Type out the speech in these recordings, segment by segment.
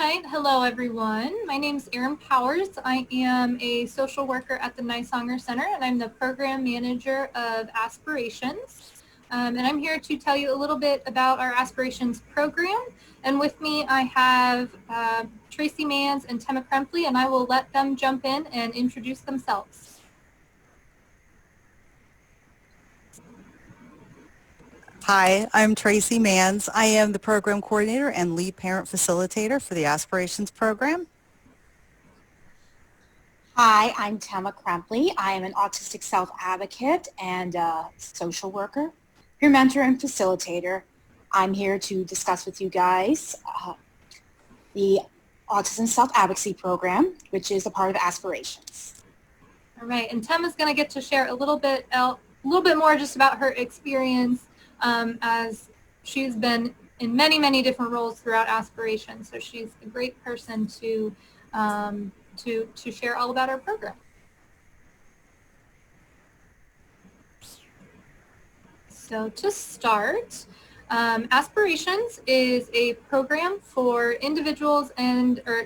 right, hello everyone. My name is Erin Powers. I am a social worker at the Nisonger Center, and I'm the program manager of Aspirations. And I'm here to tell you a little bit about our Aspirations program. And with me I have Tracy Manns and Tema Krempley, and I will let them jump in and introduce themselves. Hi, I'm Tracy Manns. I am the program coordinator and lead parent facilitator for the Aspirations program. Hi, I'm Tema Krempley. I am an autistic self-advocate and a social worker, peer mentor, and facilitator. I'm here to discuss with you guys the Autism Self-Advocacy Program, which is a part of Aspirations. All right, and Tema's going to get to share a little bit more just about her experience as she's been in many, many different roles throughout Aspirations. So she's a great person to share all about our program. So to start, Aspirations is a program for individuals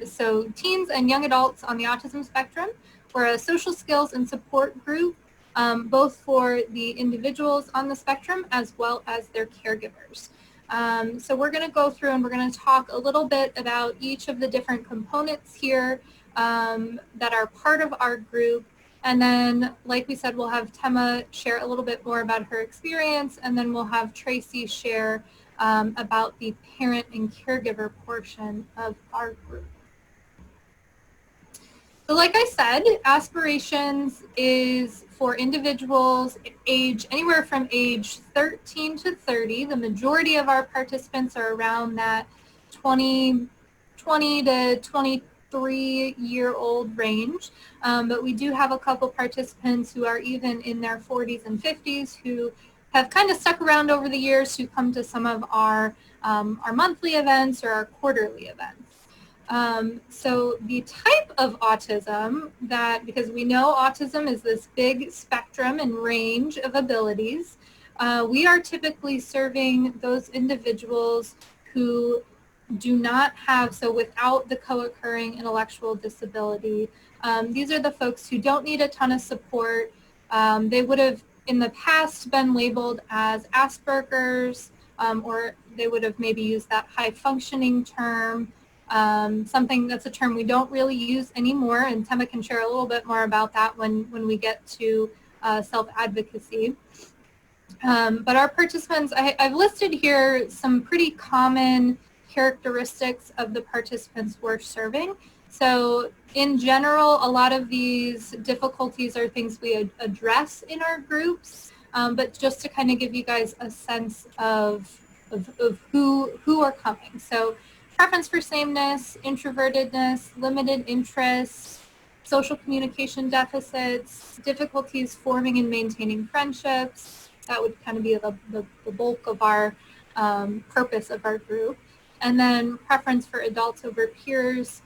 so teens and young adults on the autism spectrum. We're a social skills and support group, both for the individuals on the spectrum as well as their caregivers. So we're going to go through and we're going to talk a little bit about each of the different components here that are part of our group. And then, like we said, we'll have Tema share a little bit more about her experience, and then we'll have Tracy share about the parent and caregiver portion of our group. So like I said, Aspirations is for individuals anywhere from age 13 to 30. The majority of our participants are around that 20 to 23-year-old range. But we do have a couple participants who are even in their 40s and 50s who have kind of stuck around over the years, who come to some of our monthly events or our quarterly events. So the type of autism because we know autism is this big spectrum and range of abilities, we are typically serving those individuals who do not have, so without the co-occurring intellectual disability. These are the folks who don't need a ton of support. They would have in the past been labeled as Asperger's, or they would have maybe used that high functioning term. Something that's a term we don't really use anymore, and Tema can share a little bit more about that when we get to self-advocacy. But our participants, I've listed here some pretty common characteristics of the participants we're serving. So in general, a lot of these difficulties are things we address in our groups, but just to kind of give you guys a sense of who are coming. So preference for sameness, introvertedness, limited interest, social communication deficits, difficulties forming and maintaining friendships. That would kind of be the bulk of our purpose of our group. And then preference for adults over peers.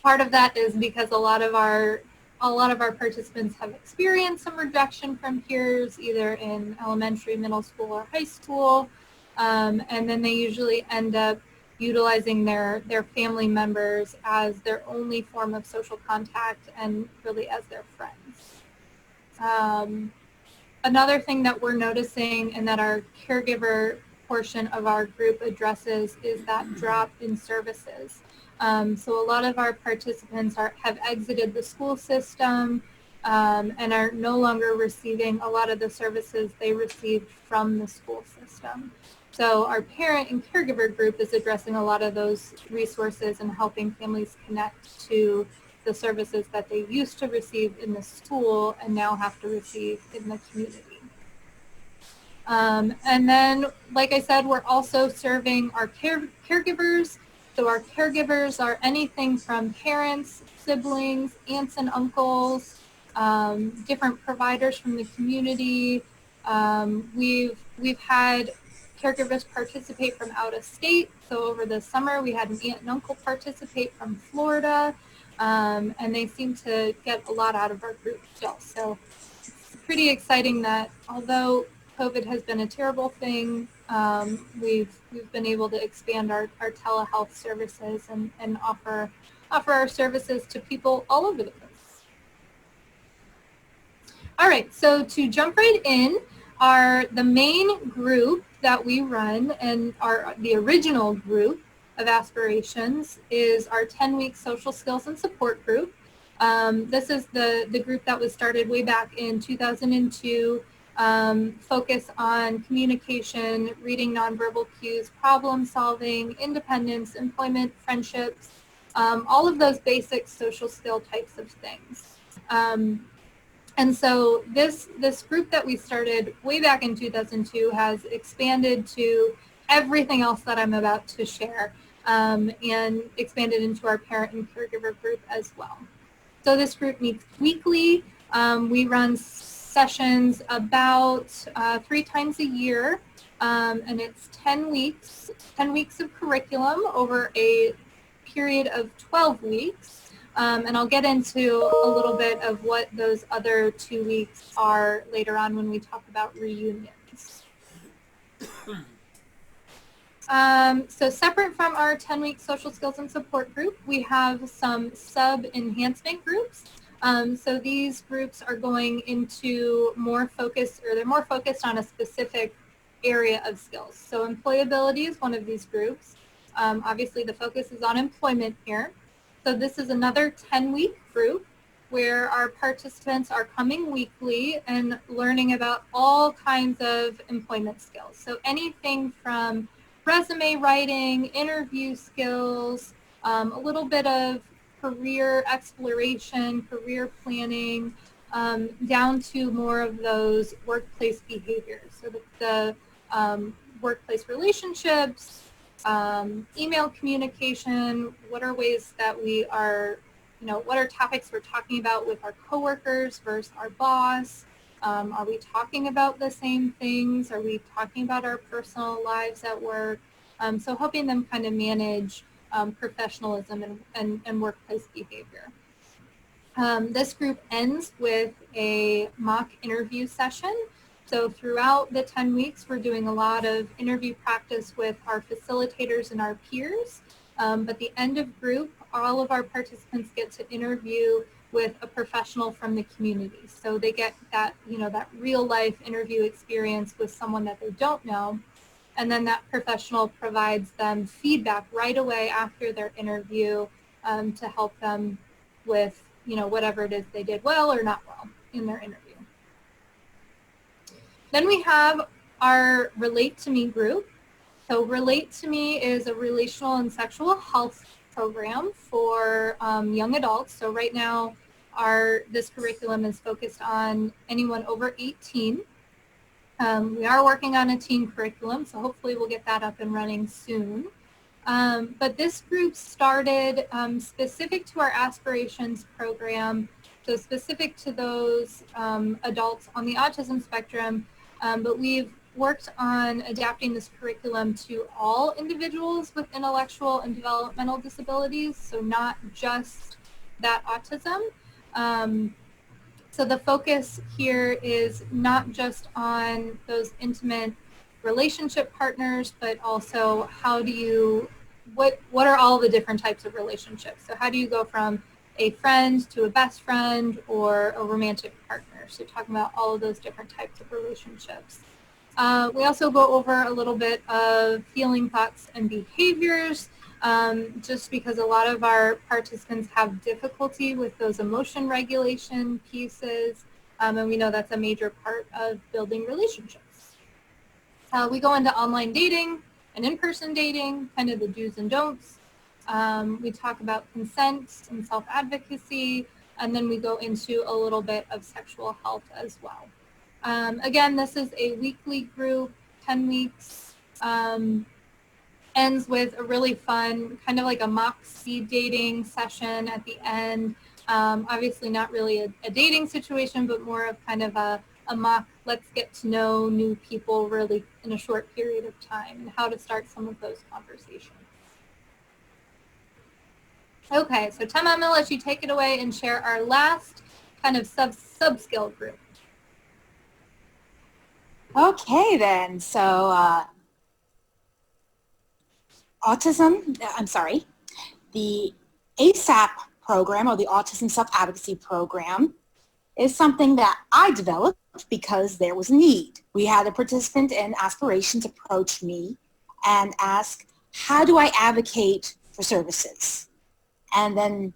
Part of that is because a lot of our participants have experienced some rejection from peers, either in elementary, middle school, or high school, and then they usually end up utilizing their family members as their only form of social contact and really as their friends. Another thing that we're noticing and that our caregiver portion of our group addresses is that drop in services. So a lot of our participants have exited the school system and are no longer receiving a lot of the services they received from the school system. So our parent and caregiver group is addressing a lot of those resources and helping families connect to the services that they used to receive in the school and now have to receive in the community. And then, like I said, we're also serving our caregivers. So our caregivers are anything from parents, siblings, aunts and uncles, different providers from the community. We've had caregivers participate from out of state. So over the summer, we had an aunt and uncle participate from Florida, and they seem to get a lot out of our group still. So it's pretty exciting that although COVID has been a terrible thing we've been able to expand our telehealth services and offer our services to people all over the place. All right, so to jump right in, the main group that we run and the original group of Aspirations is our 10-week social skills and support group. This is the group that was started way back in 2002, focus on communication, reading nonverbal cues, problem solving, independence, employment, friendships, all of those basic social skill types of things. And so this group that we started way back in 2002 has expanded to everything else that I'm about to share, and expanded into our parent and caregiver group as well. So this group meets weekly. We run sessions about 3 times a year, and it's 10 weeks of curriculum over a period of 12 weeks. And I'll get into a little bit of what those other 2 weeks are later on when we talk about reunions. So separate from our 10-week social skills and support group, we have some sub-enhancement groups. So these groups are going into they're more focused on a specific area of skills. So EmployAbility is one of these groups. Obviously the focus is on employment here. So this is another 10-week group where our participants are coming weekly and learning about all kinds of employment skills. So anything from resume writing, interview skills, a little bit of career exploration, career planning, down to more of those workplace behaviors. So the workplace relationships, email communication, what are ways that we are, what are topics we're talking about with our coworkers versus our boss? Are we talking about the same things? Are we talking about our personal lives at work? So helping them kind of manage professionalism and workplace behavior. This group ends with a mock interview session. So throughout the 10 weeks, we're doing a lot of interview practice with our facilitators and our peers. At the end of group, all of our participants get to interview with a professional from the community. So they get that, that real life interview experience with someone that they don't know. And then that professional provides them feedback right away after their interview to help them with, whatever it is they did well or not well in their interview. Then we have our Relate to Me group. So Relate to Me is a relational and sexual health program for young adults. So right now, this curriculum is focused on anyone over 18. We are working on a teen curriculum, so hopefully we'll get that up and running soon. But this group started specific to our Aspirations program, so specific to those adults on the autism spectrum, but we've worked on adapting this curriculum to all individuals with intellectual and developmental disabilities, so not just that autism. So the focus here is not just on those intimate relationship partners, but also what are all the different types of relationships? So how do you go from a friend to a best friend or a romantic partner? So talking about all of those different types of relationships. We also go over a little bit of feeling, thoughts, and behaviors, just because a lot of our participants have difficulty with those emotion regulation pieces, and we know that's a major part of building relationships. We go into online dating and in-person dating, kind of the do's and don'ts. We talk about consent and self-advocacy, and then we go into a little bit of sexual health as well. Again, this is a weekly group, 10 weeks, ends with a really fun, kind of like a mock speed dating session at the end. Obviously not really a dating situation, but more of kind of a mock, let's get to know new people really in a short period of time and how to start some of those conversations. Okay, so Tema, I'm going to let you take it away and share our last kind of sub-skill group. Okay then, so the ASAP program, or the Autism Self-Advocacy Program, is something that I developed because there was a need. We had a participant in Aspirations approach me and ask, how do I advocate for services? And then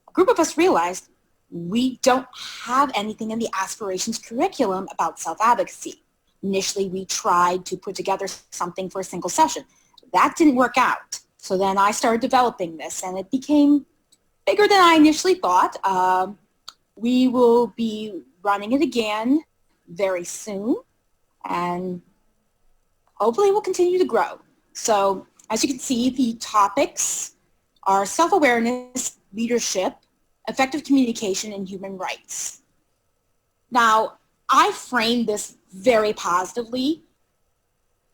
a group of us realized we don't have anything in the Aspirations curriculum about self-advocacy. Initially, we tried to put together something for a single session. That didn't work out. So then I started developing this, and it became bigger than I initially thought. We will be running it again very soon, and hopefully it will continue to grow. So as you can see, the topics are self-awareness, leadership, effective communication, and human rights. Now, I frame this very positively.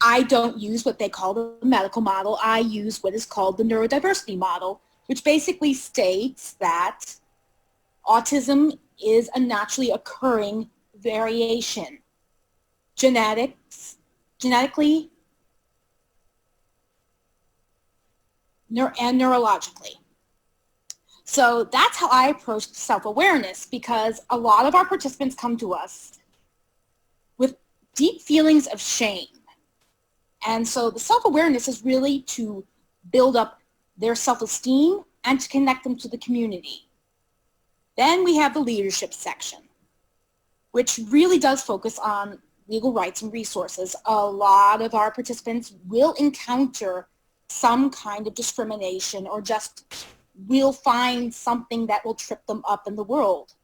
I don't use what they call the medical model. I use what is called the neurodiversity model, which basically states that autism is a naturally occurring variation, genetically, and neurologically. So that's how I approach self-awareness, because a lot of our participants come to us with deep feelings of shame. And so the self-awareness is really to build up their self-esteem and to connect them to the community. Then we have the leadership section, which really does focus on legal rights and resources. A lot of our participants will encounter some kind of discrimination, or just will find something that will trip them up in the world.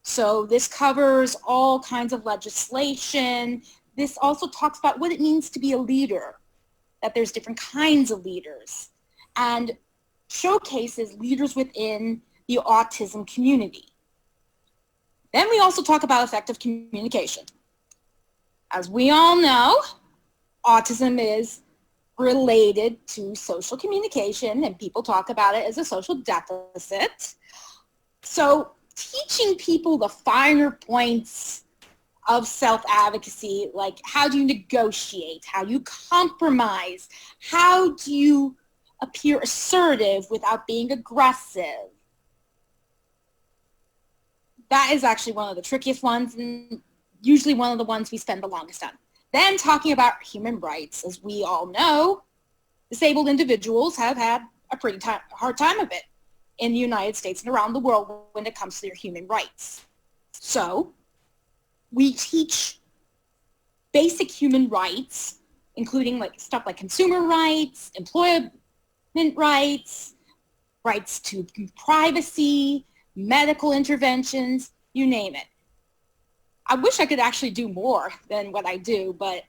So this covers all kinds of legislation. This also talks about what it means to be a leader, that there's different kinds of leaders, and showcases leaders within the autism community. Then we also talk about effective communication. As we all know, autism is related to social communication, and people talk about it as a social deficit. So teaching people the finer points of self-advocacy, like how do you negotiate, how do you compromise, how do you appear assertive without being aggressive. That is actually one of the trickiest ones, and usually one of the ones we spend the longest on. Then talking about human rights. As we all know, disabled individuals have had a pretty hard time of it in the United States and around the world when it comes to their human rights. So we teach basic human rights, including stuff like consumer rights, employment rights, rights to privacy, medical interventions, you name it. I wish I could actually do more than what I do, but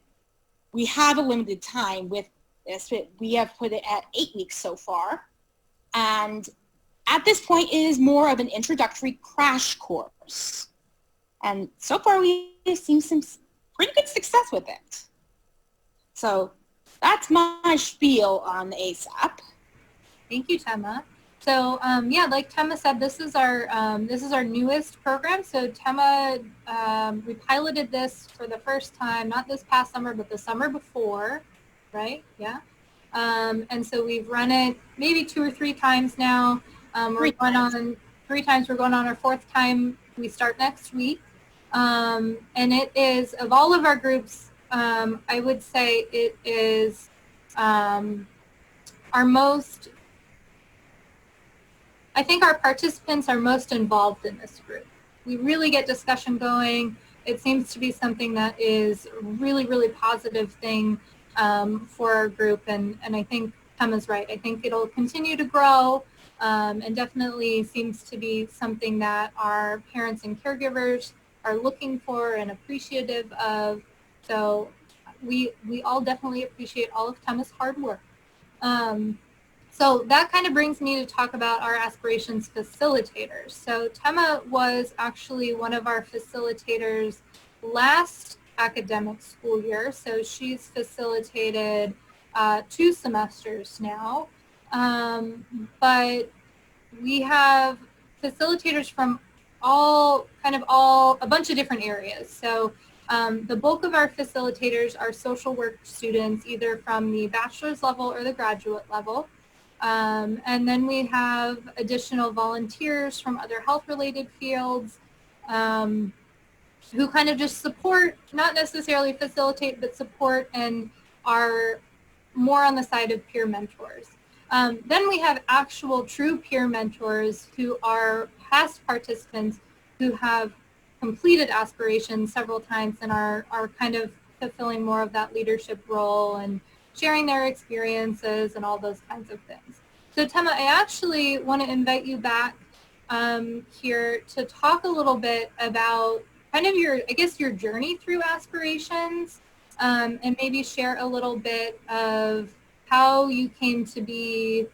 we have a limited time with this. We have put it at 8 weeks so far. And at this point, it is more of an introductory crash course. And so far, we've seen some pretty good success with it. So that's my spiel on ASAP. Thank you, Tema. So yeah, like Tema said, this is our newest program. So Tema, we piloted this for the first time, not this past summer, but the summer before, right? Yeah. And so we've run it maybe 2 or 3 times now. We're going on 3 times. We're going on our 4th time. We start next week. And it is, of all of our groups, I would say it is our most, I think our participants are most involved in this group. We really get discussion going. It seems to be something that is a really, really positive thing for our group. And I think Tema's right. I think it'll continue to grow and definitely seems to be something that our parents and caregivers are looking for and appreciative of. So we all definitely appreciate all of Tema's hard work. So that kind of brings me to talk about our Aspirations Facilitators. So Tema was actually one of our facilitators last academic school year. So she's facilitated 2 semesters now. But we have facilitators from a bunch of different areas. So The bulk of our facilitators are social work students, either from the bachelor's level or the graduate level. And then we have additional volunteers from other health-related fields who kind of just support, not necessarily facilitate, but support and are more on the side of peer mentors. Then we have actual true peer mentors who are past participants who have completed aspirations several times and are kind of fulfilling more of that leadership role and sharing their experiences and all those kinds of things. So Tema, I actually want to invite you back here to talk a little bit about kind of your journey through aspirations, and maybe share a little bit of how you came to be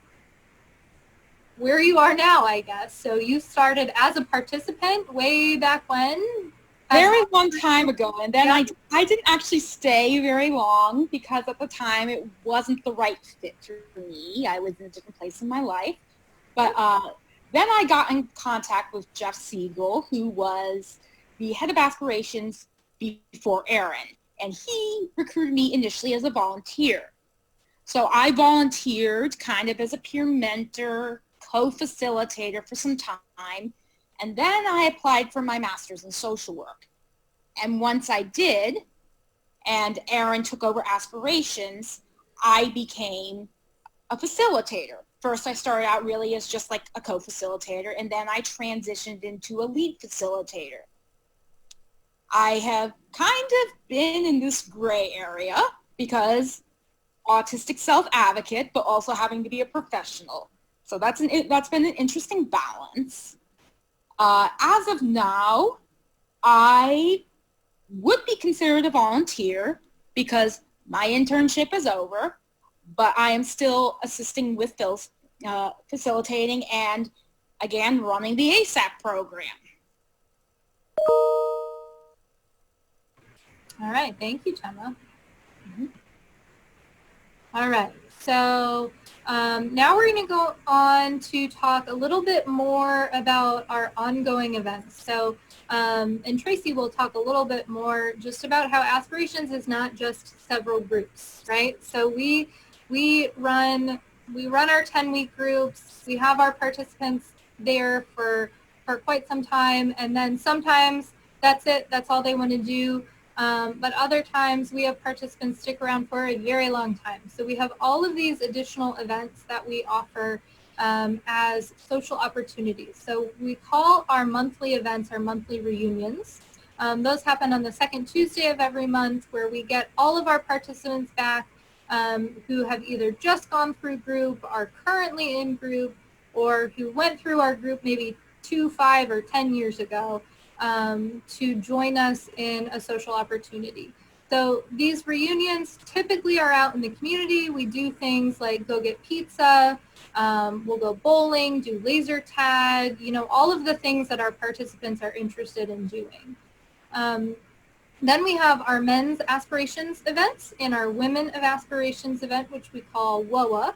where you are now, I guess. So you started as a participant way back when? Very long time ago, and then I didn't actually stay very long because at the time it wasn't the right fit for me. I was in a different place in my life. But then I got in contact with Jeff Siegel, who was the head of Aspirations before Aaron, and he recruited me initially as a volunteer. So I volunteered kind of as a peer mentor, co-facilitator for some time, and then I applied for my master's in social work. And once I did, and Aaron took over Aspirations, I became a facilitator. First, I started out really as just like a co-facilitator, and then I transitioned into a lead facilitator. I have kind of been in this gray area because autistic self-advocate, but also having to be a professional. So that's been an interesting balance. As of now, I would be considered a volunteer because my internship is over, but I am still assisting with facilitating and, again, running the ASAP program. All right, thank you, Tema. All right, so now we're going to go on to talk a little bit more about our ongoing events. So, and Tracy will talk a little bit more just about how Aspirations is not just several groups, right? So we run our 10-week groups. We have our participants there for quite some time, and then sometimes that's it. That's all they want to do. But other times we have participants stick around for a very long time. So we have all of these additional events that we offer as social opportunities. So we call our monthly events our monthly reunions. Those happen on the second Tuesday of every month, where we get all of our participants back who have either just gone through group, are currently in group, or who went through our group maybe 2, 5, or 10 years ago to join us in a social opportunity. So these reunions typically are out in the community. We do things like go get pizza, we'll go bowling, do laser tag, all of the things that our participants are interested in doing. Then we have our men's aspirations events and our women of aspirations event, which we call WOA.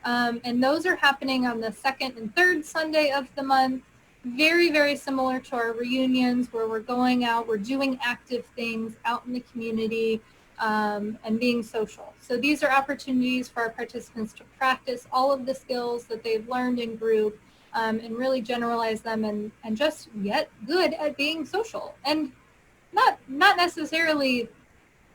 And those are happening on the second and third Sunday of the month. Very, very similar to our reunions, where we're going out, we're doing active things out in the community and being social. So these are opportunities for our participants to practice all of the skills that they've learned in group and really generalize them and just get good at being social. And not necessarily,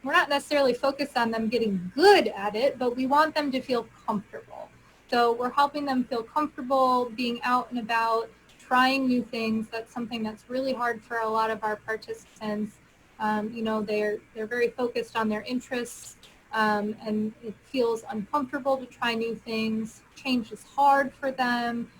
we're not necessarily focused on them getting good at it, but we want them to feel comfortable. So we're helping them feel comfortable being out and about, trying new things. That's something that's really hard for a lot of our participants. They're very focused on their interests, and it feels uncomfortable to try new things. Change is hard for them.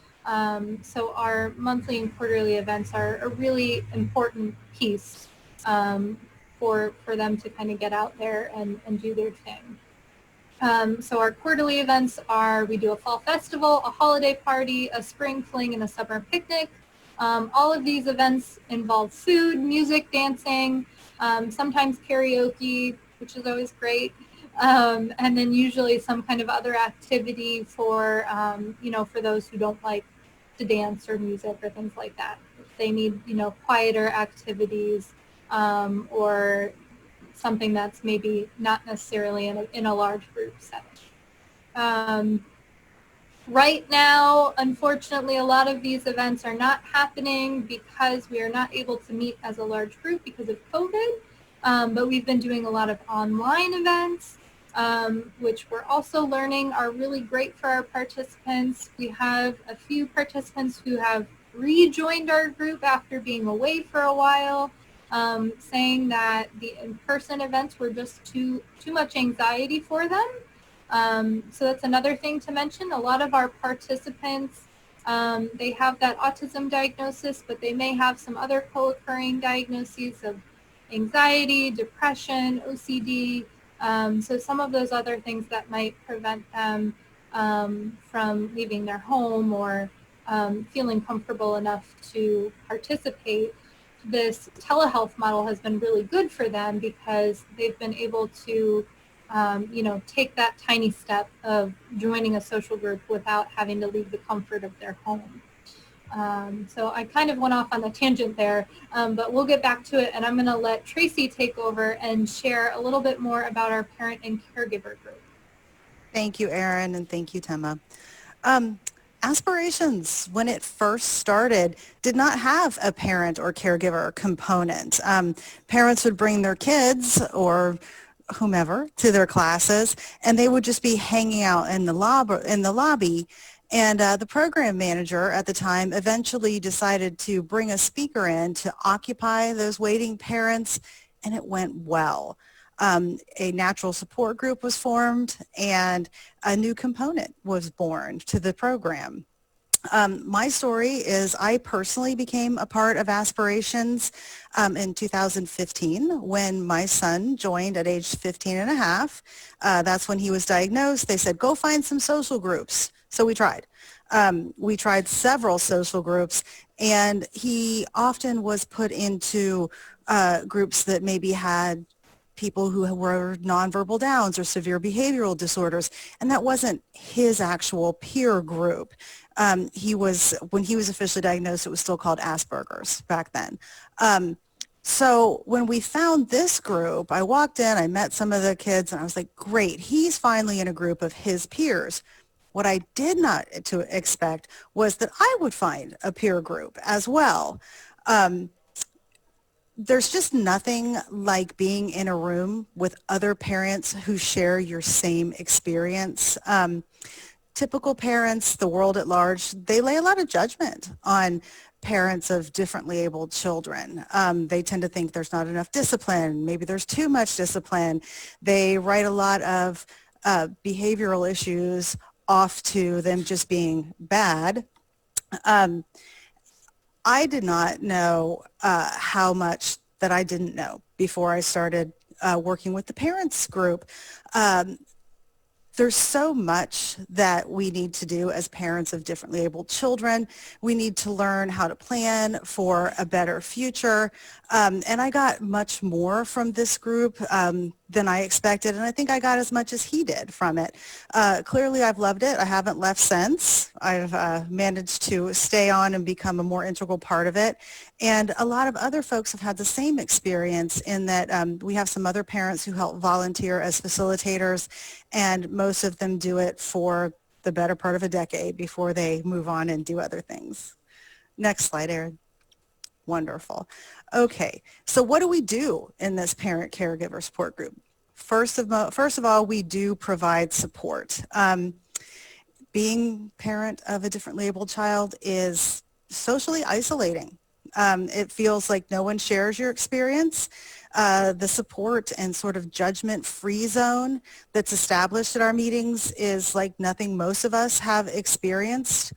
So our monthly and quarterly events are a really important piece for them to kind of get out there and do their thing. So our quarterly events are, we do a fall festival, a holiday party, a spring fling, and a summer picnic. All of these events involve food, music, dancing, sometimes karaoke, which is always great, and then usually some kind of other activity for, for those who don't like to dance or music or things like that. If they need, quieter activities or something that's maybe not necessarily in a large group setting. Right now, unfortunately, a lot of these events are not happening because we are not able to meet as a large group because of COVID. But we've been doing a lot of online events, which we're also learning are really great for our participants. We have a few participants who have rejoined our group after being away for a while, saying that the in-person events were just too much anxiety for them. So that's another thing to mention. A lot of our participants, they have that autism diagnosis, but they may have some other co-occurring diagnoses of anxiety, depression, OCD. So some of those other things that might prevent them from leaving their home or feeling comfortable enough to participate. This telehealth model has been really good for them because they've been able to take that tiny step of joining a social group without having to leave the comfort of their home. So I kind of went off on a tangent there, but we'll get back to it, and I'm going to let Tracy take over and share a little bit more about our parent and caregiver group. Thank you, Erin, and thank you, Tema. Aspirations, when it first started, did not have a parent or caregiver component. Parents would bring their kids or whomever to their classes, and they would just be hanging out in the lobby. And the program manager at the time eventually decided to bring a speaker in to occupy those waiting parents, and it went well. A natural support group was formed, and a new component was born to the program. My story is I personally became a part of Aspirations in 2015 when my son joined at age 15 and a half. That's when he was diagnosed. They said, go find some social groups. So we tried. We tried several social groups, and he often was put into groups that maybe had people who were nonverbal downs or severe behavioral disorders, and that wasn't his actual peer group. When he was officially diagnosed, it was still called Asperger's back then. So when we found this group, I walked in, I met some of the kids, and I was like, great, he's finally in a group of his peers. What I did not expect was that I would find a peer group as well. There's just nothing like being in a room with other parents who share your same experience. Typical parents, the world at large, they lay a lot of judgment on parents of differently abled children. They tend to think there's not enough discipline, maybe there's too much discipline. They write a lot of behavioral issues off to them just being bad. I did not know how much that I didn't know before I started working with the parents group. There's so much that we need to do as parents of differently abled children. We need to learn how to plan for a better future. And I got much more from this group than I expected, and I think I got as much as he did from it. Clearly, I've loved it. I haven't left since. I've managed to stay on and become a more integral part of it. And a lot of other folks have had the same experience in that we have some other parents who help volunteer as facilitators, and most of them do it for the better part of a decade before they move on and do other things. Next slide, Erin. Wonderful. Okay, so what do we do in this parent caregiver support group? First of all, we do provide support. Being parent of a differently abled child is socially isolating. It feels like no one shares your experience. The support and sort of judgment-free zone that's established at our meetings is like nothing most of us have experienced.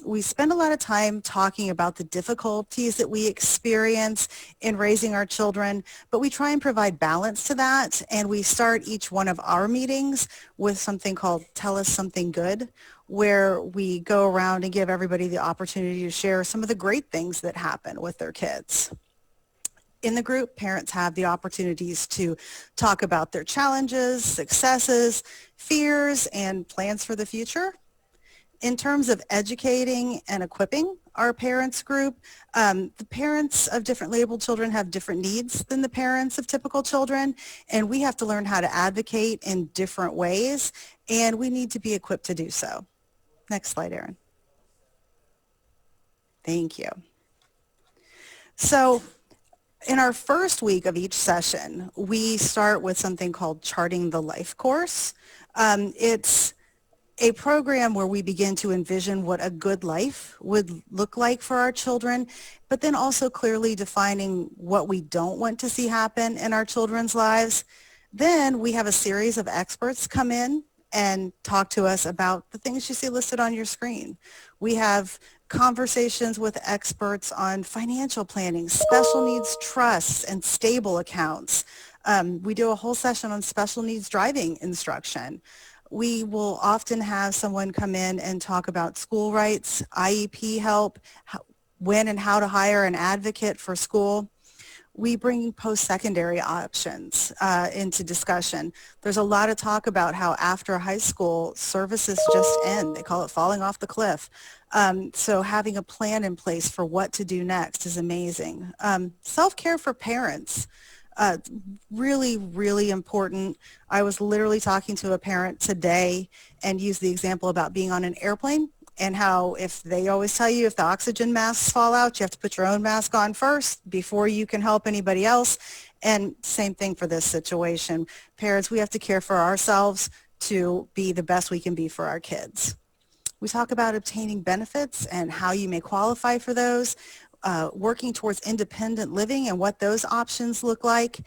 We spend a lot of time talking about the difficulties that we experience in raising our children, but we try and provide balance to that, and we start each one of our meetings with something called Tell Us Something Good, where we go around and give everybody the opportunity to share some of the great things that happen with their kids. In the group, parents have the opportunities to talk about their challenges, successes, fears, and plans for the future. In terms of educating and equipping our parents group, the parents of differently abled children have different needs than the parents of typical children, and we have to learn how to advocate in different ways, and we need to be equipped to do so. Next slide, Erin. Thank you. So in our first week of each session, we start with something called Charting the Life course. It's a program where we begin to envision what a good life would look like for our children, but then also clearly defining what we don't want to see happen in our children's lives. Then we have a series of experts come in and talk to us about the things you see listed on your screen. We have conversations with experts on financial planning, special needs trusts, and stable accounts. We do a whole session on special needs driving instruction. We will often have someone come in and talk about school rights, IEP help, when and how to hire an advocate for school. We bring post-secondary options into discussion. There's a lot of talk about how after high school, services just end. They call it falling off the cliff. So having a plan in place for what to do next is amazing. Self-care for parents. Really, really important. I was literally talking to a parent today and used the example about being on an airplane and how if they always tell you if the oxygen masks fall out, you have to put your own mask on first before you can help anybody else. And same thing for this situation. Parents, we have to care for ourselves to be the best we can be for our kids. We talk about obtaining benefits and how you may qualify for those. Working towards independent living and what those options look like.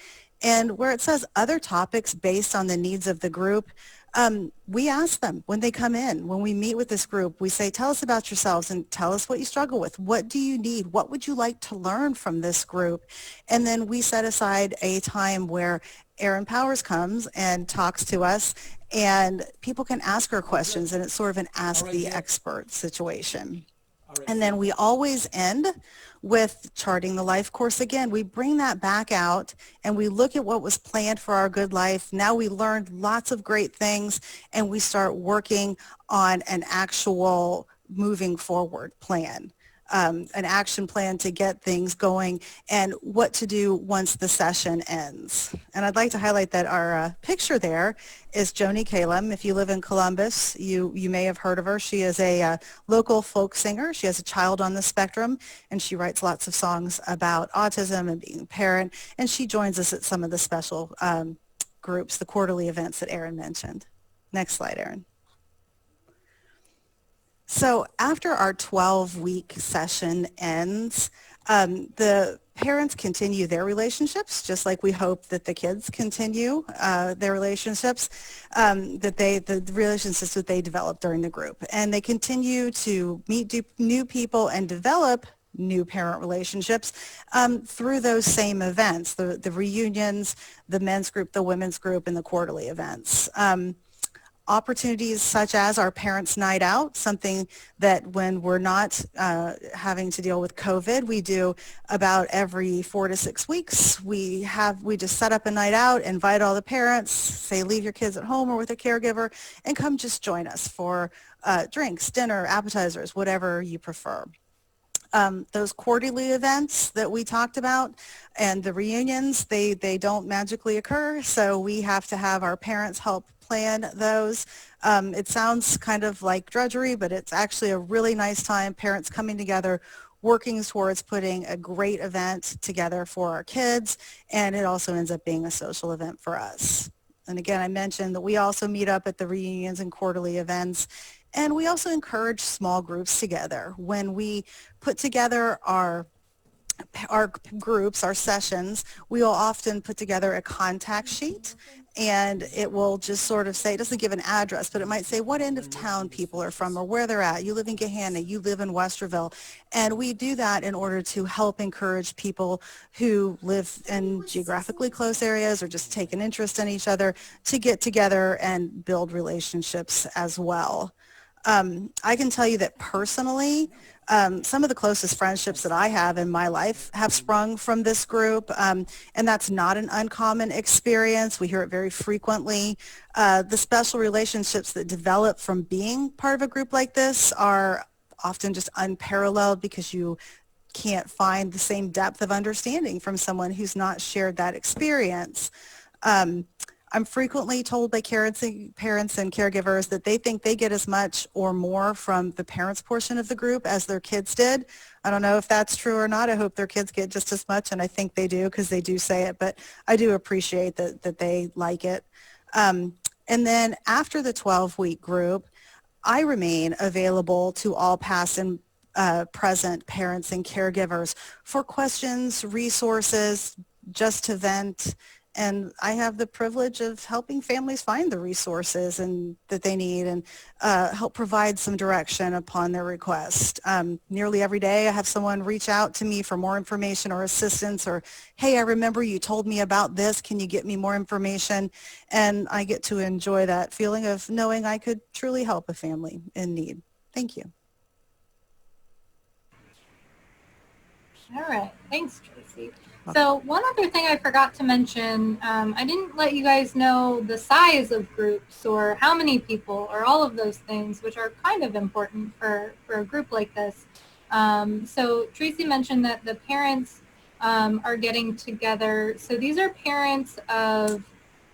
And where it says other topics based on the needs of the group, we ask them when they come in, when we meet with this group, we say, tell us about yourselves and tell us what you struggle with. What do you need? What would you like to learn from this group? And then we set aside a time where Erin Powers comes and talks to us and people can ask her questions, and it's sort of an ask the expert situation. And then we always end with Charting the Life course again. We bring that back out and we look at what was planned for our good life. Now we learned lots of great things and we start working on an actual moving forward plan. An action plan to get things going and what to do once the session ends. And I'd like to highlight that our picture there is Joni Kalem. If you live in Columbus, you may have heard of her. She is a local folk singer. She has a child on the spectrum, and she writes lots of songs about autism and being a parent, and she joins us at some of the special groups, the quarterly events that Erin mentioned. Next slide, Erin. So after our 12-week session ends, the parents continue their relationships, just like we hope that the kids continue their relationships, the relationships that they develop during the group. And they continue to meet new people and develop new parent relationships through those same events, the reunions, the men's group, the women's group, and the quarterly events. Opportunities such as our Parents' Night Out, something that when we're not having to deal with COVID, we do about every 4 to 6 weeks. We just set up a night out, invite all the parents, say leave your kids at home or with a caregiver, and come just join us for drinks, dinner, appetizers, whatever you prefer. Those quarterly events that we talked about and the reunions, they don't magically occur, so we have to have our parents help plan those. It sounds kind of like drudgery, but it's actually a really nice time, parents coming together, working towards putting a great event together for our kids, and it also ends up being a social event for us. And again, I mentioned that we also meet up at the reunions and quarterly events, and we also encourage small groups together. When we put together our groups, our sessions, we will often put together a contact sheet, and it will just sort of say, it doesn't give an address, but it might say what end of town people are from or where they're at. You live in Gahanna, you live in Westerville. And we do that in order to help encourage people who live in geographically close areas or just take an interest in each other to get together and build relationships as well. I can tell you that personally, some of the closest friendships that I have in my life have sprung from this group, and that's not an uncommon experience. We hear it very frequently. The special relationships that develop from being part of a group like this are often just unparalleled because you can't find the same depth of understanding from someone who's not shared that experience. Um, I'm frequently told by parents and caregivers that they think they get as much or more from the parents portion of the group as their kids did. I don't know if that's true or not. I hope their kids get just as much, and I think they do because they do say it, but I do appreciate that they like it. And then after the 12-week group, I remain available to all past and present parents and caregivers for questions, resources, just to vent. And I have the privilege of helping families find the resources that they need and help provide some direction upon their request. Nearly every day I have someone reach out to me for more information or assistance, or, hey, I remember you told me about this. Can you get me more information? And I get to enjoy that feeling of knowing I could truly help a family in need. Thank you. All right, thanks, Tracy. So one other thing I forgot to mention, I didn't let you guys know the size of groups or how many people or all of those things, which are kind of important for a group like this. So Tracy mentioned that the parents are getting together. So these are parents of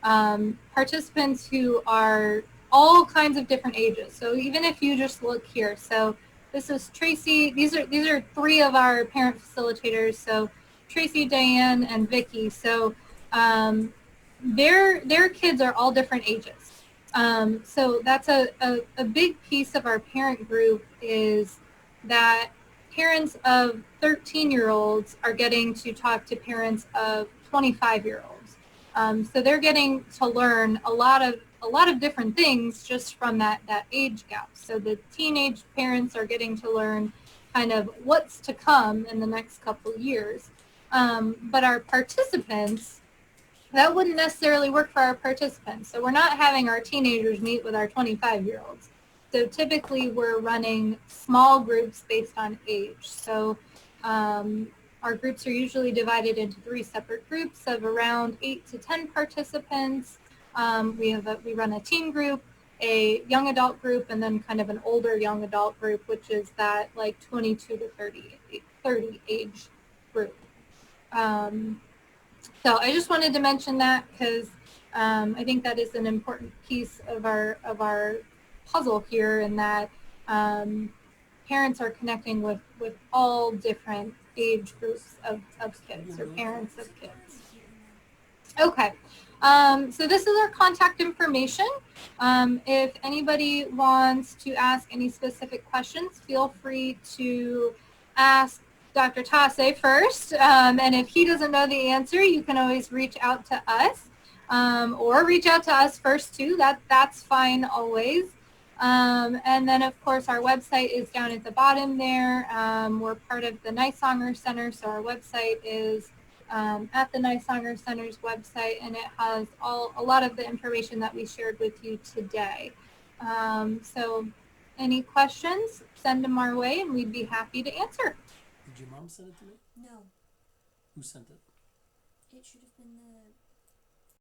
participants who are all kinds of different ages. So even if you just look here, so this is Tracy. These are three of our parent facilitators. So Tracy, Diane, and Vicky. So their kids are all different ages. So that's a big piece of our parent group is that parents of 13-year-olds are getting to talk to parents of 25-year-olds. So they're getting to learn a lot of different things just from that age gap. So the teenage parents are getting to learn kind of what's to come in the next couple of years. But our participants, that wouldn't necessarily work for our participants. So we're not having our teenagers meet with our 25-year-olds. So typically we're running small groups based on age. So our groups are usually divided into 3 separate groups of around 8 to 10 participants. We run a teen group, a young adult group, and then kind of an older young adult group, which is that like 22 to 30 age group. So I just wanted to mention that because I think that is an important piece of our puzzle here, in that parents are connecting with all different age groups of kids or parents of kids. Okay, so this is our contact information. If anybody wants to ask any specific questions, feel free to ask Dr. Tase first, and if he doesn't know the answer, you can always reach out to us, or reach out to us first too. That's fine always. And then of course our website is down at the bottom there. We're part of the Nisonger Center, so our website is at the Nisonger Center's website, and it has a lot of the information that we shared with you today. So any questions, send them our way and we'd be happy to answer. Did your mom send it to me? No, Who sent it? it should have been the